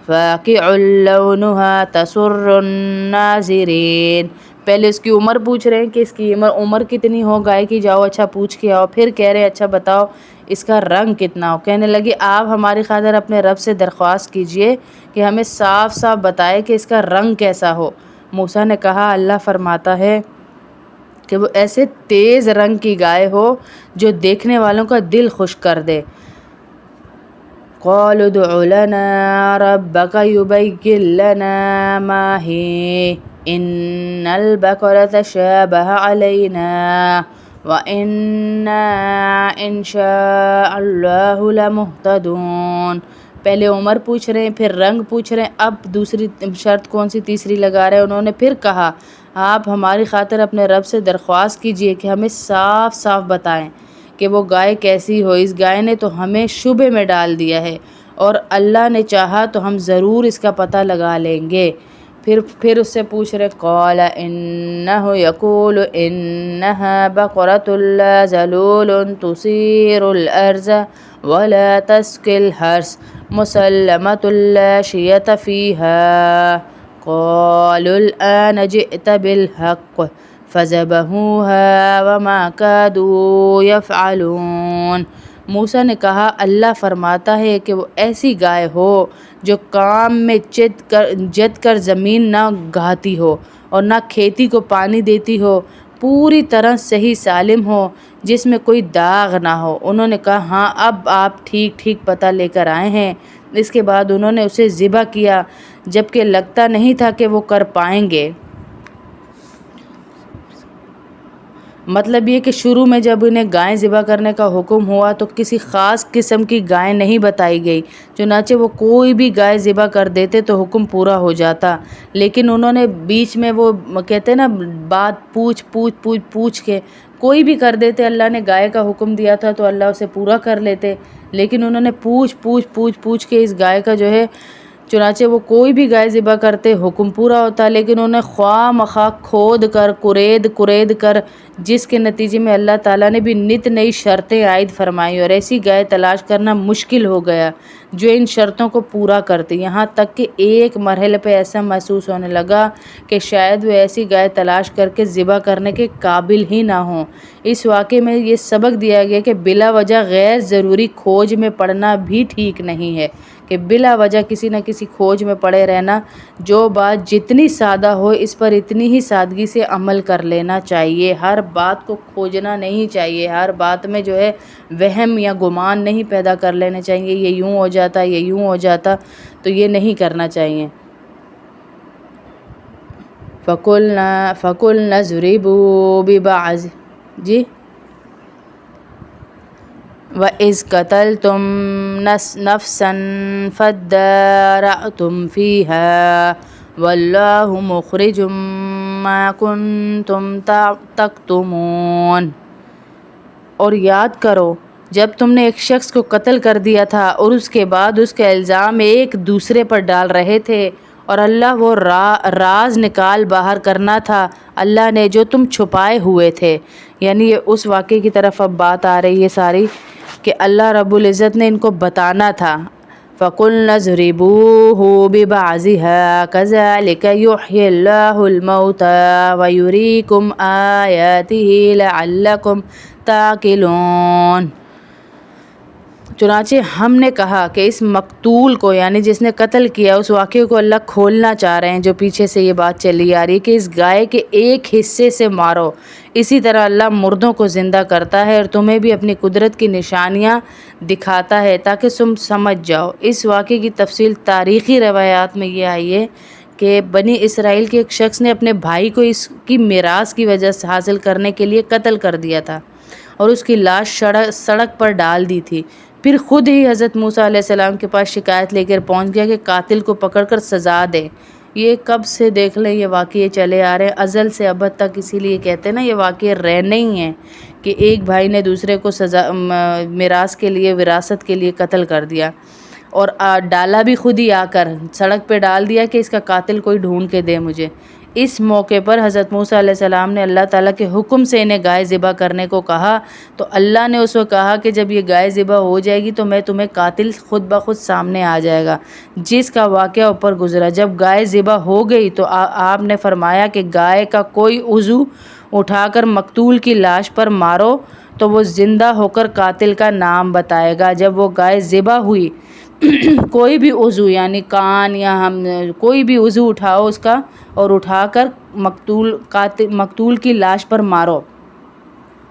فَاقِعٌ لَوْنُهَا تَسُرُّ النَّاظِرِينَ۔ پہلے اس کی عمر پوچھ رہے ہیں کہ اس کی عمر کتنی ہو گائے کی، جاؤ اچھا پوچھ کے آؤ، پھر کہہ رہے ہیں اچھا بتاؤ اس کا رنگ کتنا ہو۔ کہنے لگے آپ ہماری خاطر اپنے رب سے درخواست کیجئے کہ ہمیں صاف صاف بتائے کہ اس کا رنگ کیسا ہو۔ موسیٰ نے کہا اللہ فرماتا ہے کہ وہ ایسے تیز رنگ کی گائے ہو جو دیکھنے والوں کا دل خوش کر دے۔ قالوا ادع لنا ربك يبين لنا ما هي إن البقرة تشابه علينا وإنا إن شاء الله لمهتدون۔ پہلے عمر پوچھ رہے ہیں، پھر رنگ پوچھ رہے ہیں، اب دوسری شرط کون سی تیسری لگا رہے ہیں۔ انہوں نے پھر کہا آپ ہماری خاطر اپنے رب سے درخواست کیجئے کہ ہمیں صاف صاف بتائیں کہ وہ گائے کیسی ہو۔ اس گائے نے تو ہمیں شبہ میں ڈال دیا ہے، اور اللہ نے چاہا تو ہم ضرور اس کا پتہ لگا لیں گے۔ پھر اس سے پوچھ رہے قال انه يقول انها بقرة لا ذلول تثير الارض ولا تسقي الحرث مسلمة لا شية فيها قالوا الآن جئت بالحق فذبحوها وما كادوا يفعلون۔ موسیٰ نے کہا اللہ فرماتا ہے کہ وہ ایسی گائے ہو جو کام میں جد کر زمین نہ گھاتی ہو اور نہ کھیتی کو پانی دیتی ہو، پوری طرح صحیح سالم ہو، جس میں کوئی داغ نہ ہو۔ انہوں نے کہا ہاں اب آپ ٹھیک پتہ لے کر آئے ہیں۔ اس کے بعد انہوں نے اسے ذبح کیا، جبکہ لگتا نہیں تھا کہ وہ کر پائیں گے۔ مطلب یہ کہ شروع میں جب انہیں گائیں ذبح کرنے کا حکم ہوا تو کسی خاص قسم کی گائے نہیں بتائی گئی، چنانچہ وہ کوئی بھی گائے ذبح کر دیتے تو حکم پورا ہو جاتا، لیکن انہوں نے بیچ میں وہ کہتے ہیں نا بات پوچھ کے کوئی بھی کر دیتے۔ اللہ نے گائے کا حکم دیا تھا تو اللہ اسے پورا کر لیتے، لیکن انہوں نے پوچھ کے اس گائے کا جو ہے، چنانچہ وہ کوئی بھی گائے ذبح کرتے حکم پورا ہوتا، لیکن انہیں خواہ مخواہ کھود کر کرید کر، جس کے نتیجے میں اللہ تعالیٰ نے بھی نت نئی شرطیں عائد فرمائی، اور ایسی گائے تلاش کرنا مشکل ہو گیا جو ان شرطوں کو پورا کرتی، یہاں تک کہ ایک مرحلے پہ ایسا محسوس ہونے لگا کہ شاید وہ ایسی گائے تلاش کر کے ذبح کرنے کے قابل ہی نہ ہوں۔ اس واقعے میں یہ سبق دیا گیا کہ بلا وجہ غیر ضروری کھوج میں پڑنا بھی ٹھیک نہیں ہے، کہ بلا وجہ کسی نہ کسی کھوج میں پڑے رہنا، جو بات جتنی سادہ ہو اس پر اتنی ہی سادگی سے عمل کر لینا چاہیے، ہر بات کو کھوجنا نہیں چاہیے، ہر بات میں جو ہے وہم یا گمان نہیں پیدا کر لینے چاہیے، یہ یوں ہو جاتا تو یہ نہیں کرنا چاہیے۔ فَقُلْنَا اضْرِبُوا بِبَعْضِ وَإِذْ قَتَلْتُمْ نَفْسًا فَادَّارَأْتُمْ فِيهَا وَاللَّهُ مُخْرِجٌ مَا كُنْتُمْ تَكْتُمُونَ۔ اور یاد کرو جب تم نے ایک شخص کو قتل کر دیا تھا اور اس کے بعد اس کا الزام ایک دوسرے پر ڈال رہے تھے، اور اللہ وہ راز نکال باہر کرنا تھا اللہ نے جو تم چھپائے ہوئے تھے۔ یعنی یہ اس واقعے کی طرف اب بات آ رہی ہے ساری کہ اللہ رب العزت نے ان کو بتانا تھا۔ فَقُلْنَا اضْرِبُوهُ بِبَعْضِهَا كَذَلِكَ يُحْيِي اللَّهُ الْمَوْتَىٰ وَيُرِيكُمْ آيَاتِهِ لَعَلَّكُمْ تَعْقِلُونَ۔ چنانچہ ہم نے کہا کہ اس مقتول کو، یعنی جس نے قتل کیا، اس واقعے کو اللہ کھولنا چاہ رہے ہیں، جو پیچھے سے یہ بات چلی آ رہی ہے کہ اس گائے کے ایک حصے سے مارو، اسی طرح اللہ مردوں کو زندہ کرتا ہے اور تمہیں بھی اپنی قدرت کی نشانیاں دکھاتا ہے تاکہ تم سمجھ جاؤ۔ اس واقعے کی تفصیل تاریخی روایات میں یہ آئی ہے کہ بنی اسرائیل کے ایک شخص نے اپنے بھائی کو اس کی میراث کی وجہ سے حاصل کرنے کے لیے قتل کر دیا تھا اور اس کی لاش سڑک پر ڈال دی تھی، پھر خود ہی حضرت موسیٰ علیہ السلام کے پاس شکایت لے کر پہنچ گیا کہ قاتل کو پکڑ کر سزا دے۔ یہ کب سے دیکھ لیں یہ واقعے چلے آ رہے ہیں، ازل سے ابد تک، اسی لیے کہتے ہیں نا یہ واقعے رہنے ہی ہیں کہ ایک بھائی نے دوسرے کو میراث کے لیے، وراثت کے لیے قتل کر دیا، اور ڈالا بھی خود ہی آ کر سڑک پہ ڈال دیا کہ اس کا قاتل کوئی ڈھونڈ کے دے مجھے۔ اس موقع پر حضرت موسیٰ علیہ السلام نے اللہ تعالیٰ کے حکم سے انہیں گائے ذبح کرنے کو کہا، تو اللہ نے اس کو کہا کہ جب یہ گائے ذبح ہو جائے گی تو میں تمہیں قاتل خود بخود سامنے آ جائے گا، جس کا واقعہ اوپر گزرا۔ جب گائے ذبح ہو گئی تو آپ نے فرمایا کہ گائے کا کوئی عضو اٹھا کر مقتول کی لاش پر مارو تو وہ زندہ ہو کر قاتل کا نام بتائے گا۔ جب وہ گائے ذبح ہوئی کوئی بھی عضو، یعنی کان یا کوئی بھی عضو اٹھاؤ اس کا، اور اٹھا کر مقتول کی لاش پر مارو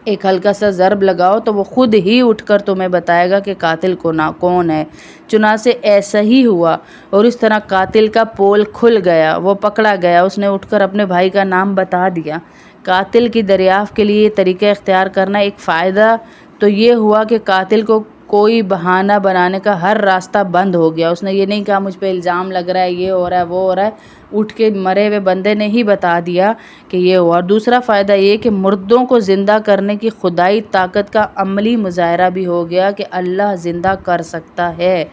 ایک ہلکا سا ضرب لگاؤ تو وہ خود ہی اٹھ کر تمہیں بتائے گا کہ قاتل کون ہے۔ چنانچہ ایسا ہی ہوا، اور اس طرح قاتل کا پول کھل گیا، وہ پکڑا گیا۔ اس نے اٹھ کر اپنے بھائی کا نام بتا دیا۔ قاتل کی دریافت کے لیے یہ طریقہ اختیار کرنا ایک فائدہ تو یہ ہوا کہ قاتل کو کوئی بہانہ بنانے کا ہر راستہ بند ہو گیا۔ اس نے یہ نہیں کہا مجھ پہ الزام لگ رہا ہے، یہ ہو رہا ہے، وہ ہو رہا ہے، اٹھ کے مرے ہوئے بندے نے ہی بتا دیا کہ یہ ہوا۔ اور دوسرا فائدہ یہ کہ مردوں کو زندہ کرنے کی خدائی طاقت کا عملی مظاہرہ بھی ہو گیا کہ اللہ زندہ کر سکتا ہے۔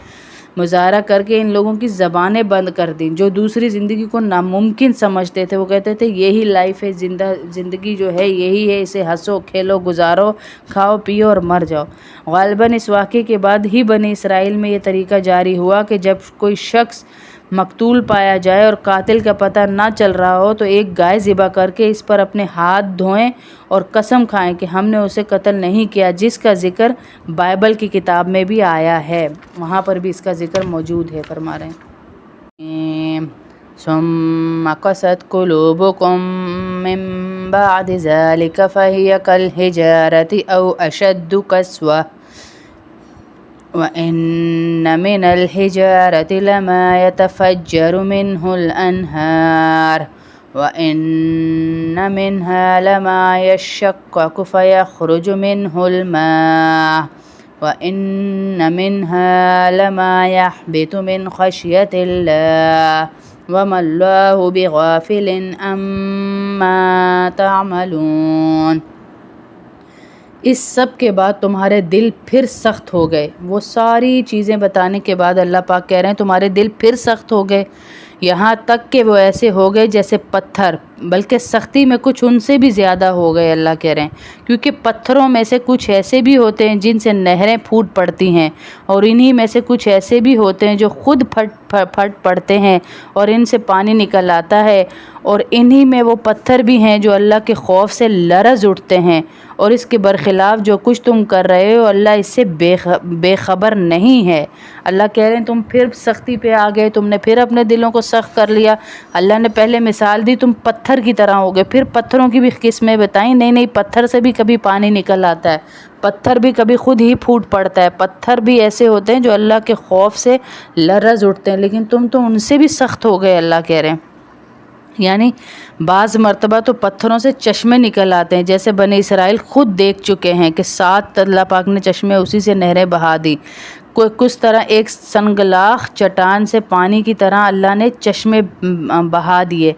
مظاہرہ کر کے ان لوگوں کی زبانیں بند کر دیں جو دوسری زندگی کو ناممکن سمجھتے تھے۔ وہ کہتے تھے یہی لائف ہے، زندگی جو ہے یہی ہے، اسے ہنسو کھیلو گزارو، کھاؤ پیو اور مر جاؤ۔ غالباً اس واقعے کے بعد ہی بنی اسرائیل میں یہ طریقہ جاری ہوا کہ جب کوئی شخص مقتول پایا جائے اور قاتل کا پتہ نہ چل رہا ہو تو ایک گائے ذبح کر کے اس پر اپنے ہاتھ دھوئیں اور قسم کھائیں کہ ہم نے اسے قتل نہیں کیا، جس کا ذکر بائبل کی کتاب میں بھی آیا ہے۔ وہاں پر بھی اس کا ذکر موجود ہے۔ فرما رہے ہیں ثم قست قلوبكم من بعد ذلك فهي كالحجارة أو أشد قسوة وَإِنَّ مِنَ الْحِجَارَةِ لَمَا يَتَفَجَّرُ مِنْهُ الْأَنْهَارُ وَإِنَّ مِنْهَا لَمَا يَشَّقَّقُ فَيَخْرُجُ مِنْهُ الْمَاءُ وَإِنَّ مِنْهَا لَمَا يَهْبِطُ مِنْ خَشْيَةِ اللَّهِ وَمَا اللَّهُ بِغَافِلٍ عَمَّا تَعْمَلُونَ۔ اس سب کے بعد تمہارے دل پھر سخت ہو گئے۔ وہ ساری چیزیں بتانے کے بعد اللہ پاک کہہ رہے ہیں تمہارے دل پھر سخت ہو گئے، یہاں تک کہ وہ ایسے ہو گئے جیسے پتھر، بلکہ سختی میں کچھ ان سے بھی زیادہ ہو گئے۔ اللہ کہہ رہے ہیں کیونکہ پتھروں میں سے کچھ ایسے بھی ہوتے ہیں جن سے نہریں پھوٹ پڑتی ہیں، اور انہی میں سے کچھ ایسے بھی ہوتے ہیں جو خود پھٹ پڑتے ہیں اور ان سے پانی نکل آتا ہے، اور انہی میں وہ پتھر بھی ہیں جو اللہ کے خوف سے لرز اٹھتے ہیں۔ اور اس کے برخلاف جو کچھ تم کر رہے ہو اللہ اس سے بے خبر نہیں ہے۔ اللہ کہہ رہے ہیں تم پھر سختی پہ آ گئے، تم نے پھر اپنے دلوں کو سخت کر لیا۔ اللہ نے پہلے مثال دی تم پتھر کی طرح ہو گئے، پھر پتھروں کی بھی قسمیں بتائیں، نہیں پتھر سے بھی کبھی پانی نکل آتا ہے، پتھر بھی کبھی خود ہی پھوٹ پڑتا ہے، پتھر بھی ایسے ہوتے ہیں جو اللہ کے خوف سے لرز اٹھتے ہیں، لیکن تم تو ان سے بھی سخت ہو گئے۔ اللہ کہہ رہے ہیں یعنی بعض مرتبہ تو پتھروں سے چشمے نکل آتے ہیں، جیسے بنی اسرائیل خود دیکھ چکے ہیں کہ 7 اللہ پاک نے چشمے اسی سے نہریں بہا دی۔ کس طرح ایک سنگلاخ چٹان سے پانی کی طرح اللہ نے چشمے بہا دیے،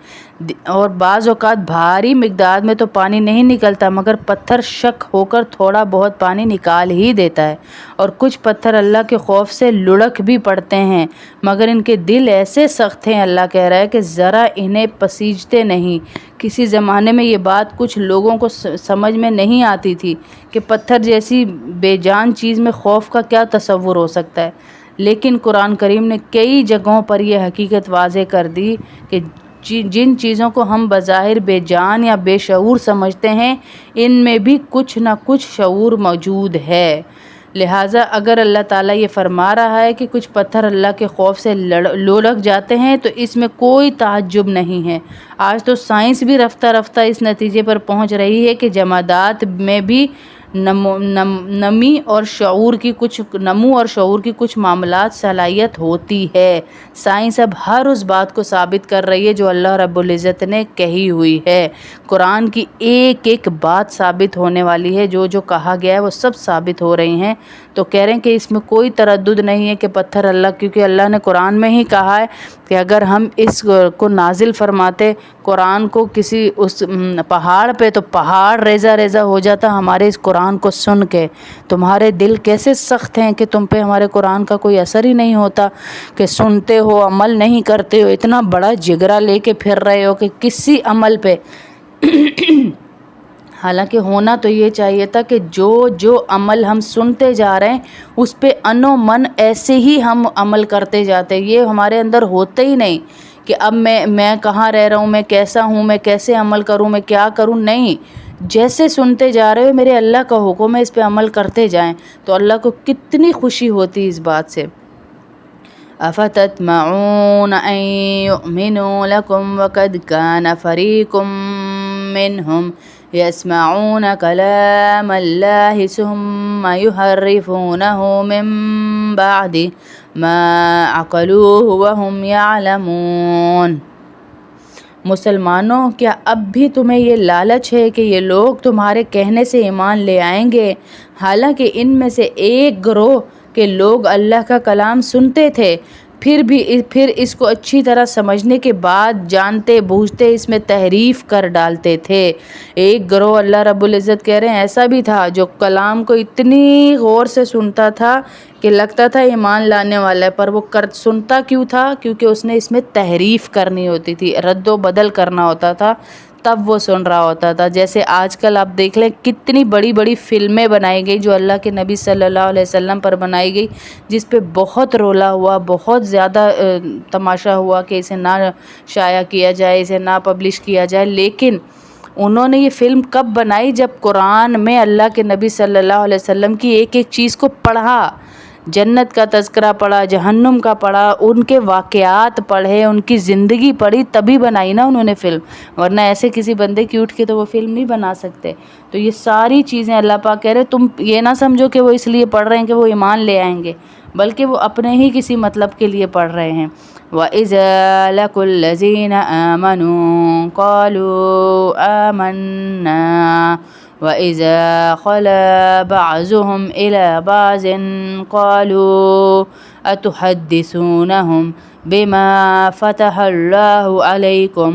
اور بعض اوقات بھاری مقدار میں تو پانی نہیں نکلتا مگر پتھر شک ہو کر تھوڑا بہت پانی نکال ہی دیتا ہے، اور کچھ پتھر اللہ کے خوف سے لڑک بھی پڑتے ہیں مگر ان کے دل ایسے سخت ہیں، اللہ کہہ رہا ہے کہ ذرا انہیں پسیجتے نہیں۔ کسی زمانے میں یہ بات کچھ لوگوں کو سمجھ میں نہیں آتی تھی کہ پتھر جیسی بے جان چیز میں خوف کا کیا تصور ہو سکتا ہے، لیکن قرآن کریم نے کئی جگہوں پر یہ حقیقت واضح کر دی کہ جن چیزوں کو ہم بظاہر بے جان یا بے شعور سمجھتے ہیں ان میں بھی کچھ نہ کچھ شعور موجود ہے۔ لہٰذا اگر اللہ تعالیٰ یہ فرما رہا ہے کہ کچھ پتھر اللہ کے خوف سے لڑک جاتے ہیں تو اس میں کوئی تعجب نہیں ہے۔ آج تو سائنس بھی رفتہ رفتہ اس نتیجے پر پہنچ رہی ہے کہ جمادات میں بھی نمو اور شعور کی کچھ معاملات صلاحیت ہوتی ہے۔ سائنس اب ہر اس بات کو ثابت کر رہی ہے جو اللہ رب العزت نے کہی ہوئی ہے۔ قرآن کی ایک ایک بات ثابت ہونے والی ہے، جو کہا گیا ہے وہ سب ثابت ہو رہی ہیں۔ تو کہہ رہے ہیں کہ اس میں کوئی تردد نہیں ہے کہ پتھر کیونکہ اللہ نے قرآن میں ہی کہا ہے کہ اگر ہم اس کو نازل فرماتے قرآن کو کسی اس پہاڑ پہ تو پہاڑ ریزہ ریزہ ہو جاتا ہمارے اس قرآن کو سن کے۔ تمہارے دل کیسے سخت ہیں کہ تم پہ ہمارے قرآن کا کوئی اثر ہی نہیں ہوتا، کہ سنتے ہو عمل نہیں کرتے ہو، اتنا بڑا جگرا لے کے پھر رہے ہو کہ کسی عمل پہ حالانکہ ہونا تو یہ چاہیے تھا کہ جو عمل ہم سنتے جا رہے ہیں اس پہ انو من ایسے ہی ہم عمل کرتے جاتے، یہ ہمارے اندر ہوتے ہی نہیں کہ اب میں کہاں رہ رہا ہوں، میں کیسا ہوں، میں کیسے عمل کروں، میں کیا کروں، نہیں، جیسے سنتے جا رہے ہو میرے اللہ کا حکم ہے اس پہ عمل کرتے جائیں، تو اللہ کو کتنی خوشی ہوتی اس بات سے۔ افتطمعون ان یؤمنوا لکم وقد کان فریق منہم يسمعون كلام الله ثم يحرفونه من بعد ما عقلوه وهم يعلمون۔ مسلمانوں، کیا اب بھی تمہیں یہ لالچ ہے کہ یہ لوگ تمہارے کہنے سے ایمان لے آئیں گے، حالانکہ ان میں سے ایک گروہ کے لوگ اللہ کا کلام سنتے تھے، پھر اس کو اچھی طرح سمجھنے کے بعد جانتے بوجھتے اس میں تحریف کر ڈالتے تھے۔ ایک گروہ، اللہ رب العزت کہہ رہے ہیں، ایسا بھی تھا جو کلام کو اتنی غور سے سنتا تھا کہ لگتا تھا ایمان لانے والا ہے، پر وہ سنتا کیوں تھا؟ کیونکہ اس نے اس میں تحریف کرنی ہوتی تھی، رد و بدل کرنا ہوتا تھا، تب وہ سن رہا ہوتا تھا۔ جیسے آج کل آپ دیکھ لیں کتنی بڑی بڑی فلمیں بنائی گئی جو اللہ کے نبی صلی اللہ علیہ وسلم پر بنائی گئی، جس پہ بہت رولا ہوا، بہت زیادہ تماشا ہوا کہ اسے نہ شائع کیا جائے، اسے نہ پبلش کیا جائے، لیکن انہوں نے یہ فلم کب بنائی؟ جب قرآن میں اللہ کے نبی صلی اللہ علیہ وسلم کی ایک ایک چیز کو پڑھا، جنت کا تذکرہ پڑھا، جہنم کا پڑھا، ان کے واقعات پڑھے، ان کی زندگی پڑھی، تبھی بنائی نا انہوں نے فلم، ورنہ ایسے کسی بندے کی اٹھ کے تو وہ فلم نہیں بنا سکتے۔ تو یہ ساری چیزیں اللہ پاک کہہ رہے تم یہ نہ سمجھو کہ وہ اس لیے پڑھ رہے ہیں کہ وہ ایمان لے آئیں گے، بلکہ وہ اپنے ہی کسی مطلب کے لیے پڑھ رہے ہیں۔ وَإِذَا لَقُوا الَّذِينَ آمَنُوا قَالُوا آمَنَّا وَإِذَا خَلَا بَعْضُهُمْ إِلَى بَعْضٍ قَالُوا أَتُحَدِّثُونَهُمْ بِمَا فَتَحَ اللَّهُ عَلَيْكُمْ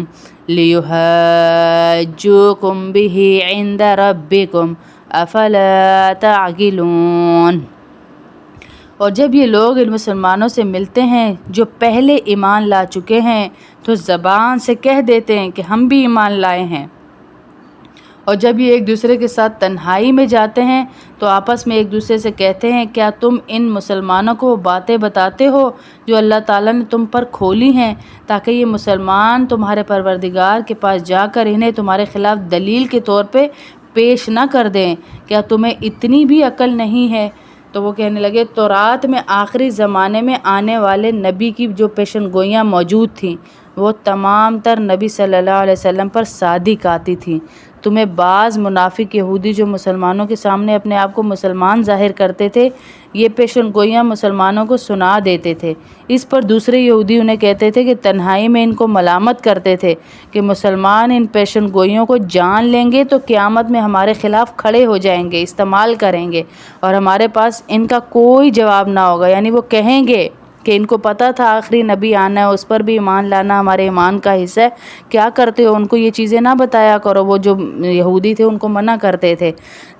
لِيُحَاجُّوكُمْ بِهِ عِندَ رَبِّكُمْ أَفَلَا تَعْقِلُونَ۔ اور جب یہ لوگ ان مسلمانوں سے ملتے ہیں جو پہلے ایمان لا چکے ہیں تو زبان سے کہہ دیتے ہیں کہ ہم بھی ایمان لائے ہیں، اور جب یہ ایک دوسرے کے ساتھ تنہائی میں جاتے ہیں تو آپس میں ایک دوسرے سے کہتے ہیں کیا تم ان مسلمانوں کو وہ باتیں بتاتے ہو جو اللہ تعالیٰ نے تم پر کھولی ہیں تاکہ یہ مسلمان تمہارے پروردگار کے پاس جا کر انہیں تمہارے خلاف دلیل کے طور پہ پیش نہ کر دیں؟ کیا تمہیں اتنی بھی عقل نہیں ہے؟ تو وہ کہنے لگے تورات میں آخری زمانے میں آنے والے نبی کی جو پیشن گوئیاں موجود تھیں وہ تمام تر نبی صلی اللہ علیہ وسلم پر صادق آتی تھیں۔ تمہیں بعض منافق یہودی جو مسلمانوں کے سامنے اپنے آپ کو مسلمان ظاہر کرتے تھے یہ پیشن گوئیاں مسلمانوں کو سنا دیتے تھے، اس پر دوسرے یہودی انہیں کہتے تھے کہ تنہائی میں ان کو ملامت کرتے تھے کہ مسلمان ان پیشن گوئیوں کو جان لیں گے تو قیامت میں ہمارے خلاف کھڑے ہو جائیں گے، استعمال کریں گے، اور ہمارے پاس ان کا کوئی جواب نہ ہوگا۔ یعنی وہ کہیں گے کہ ان کو پتہ تھا آخری نبی آنا ہے، اس پر بھی ایمان لانا ہمارے ایمان کا حصہ ہے، کیا کرتے ہو؟ ان کو یہ چیزیں نہ بتایا کرو۔ وہ جو یہودی تھے ان کو منع کرتے تھے۔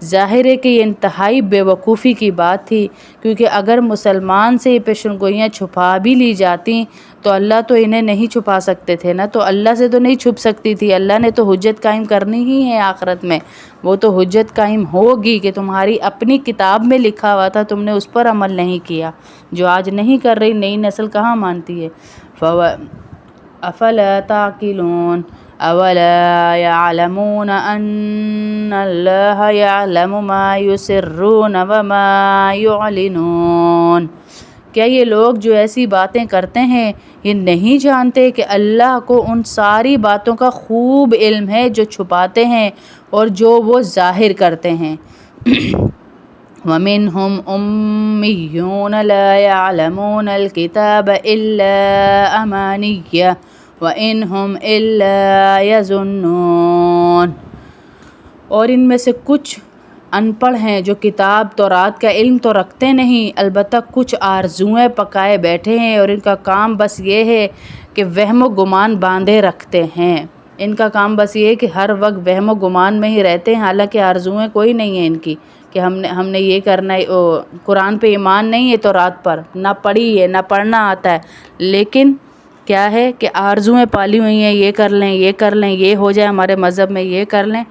ظاہر ہے کہ یہ انتہائی بے وقوفی کی بات تھی، کیونکہ اگر مسلمان سے یہ پیشن گوئیاں چھپا بھی لی جاتی تو اللہ تو انہیں نہیں چھپا سکتے تھے نا، تو اللہ سے تو نہیں چھپ سکتی تھی، اللہ نے تو حجت قائم کرنی ہی ہے آخرت میں، وہ تو حجت قائم ہوگی کہ تمہاری اپنی کتاب میں لکھا ہوا تھا تم نے اس پر عمل نہیں کیا، جو آج نہیں کر رہی نئی نسل کہاں مانتی ہے۔ افلا تعقلون اولا يعلمون ان اللہ يعلم ما يسرون وما يعلنون۔ کیا یہ لوگ جو ایسی باتیں کرتے ہیں یہ نہیں جانتے کہ اللہ کو ان ساری باتوں کا خوب علم ہے جو چھپاتے ہیں اور جو وہ ظاہر کرتے ہیں۔ وَمِنْهُمْ أُمِّيُّونَ لَا يَعْلَمُونَ الْكِتَابَ إِلَّا أَمَانِيَّ وَإِنْ هُمْ إِلَّا يَظُنُّونَ۔ اور ان میں سے کچھ ان پڑھ ہیں جو کتاب تورات کا علم تو رکھتے نہیں، البتہ کچھ آرزوئیں پکائے بیٹھے ہیں اور ان کا کام بس یہ ہے کہ وہم و گمان باندھے رکھتے ہیں۔ ان کا کام بس یہ ہے کہ ہر وقت وہم و گمان میں ہی رہتے ہیں، حالانکہ آرزوئیں کوئی نہیں ہیں ان کی کہ ہم نے یہ کرنا ہے۔ قرآن پہ ایمان نہیں ہے، تورات پر نہ پڑھی ہے نہ پڑھنا آتا ہے، لیکن کیا ہے کہ آرزوئیں پالی ہوئی ہیں، یہ کر لیں یہ کر لیں، یہ ہو جائے ہمارے مذہب میں، یہ کر لیں۔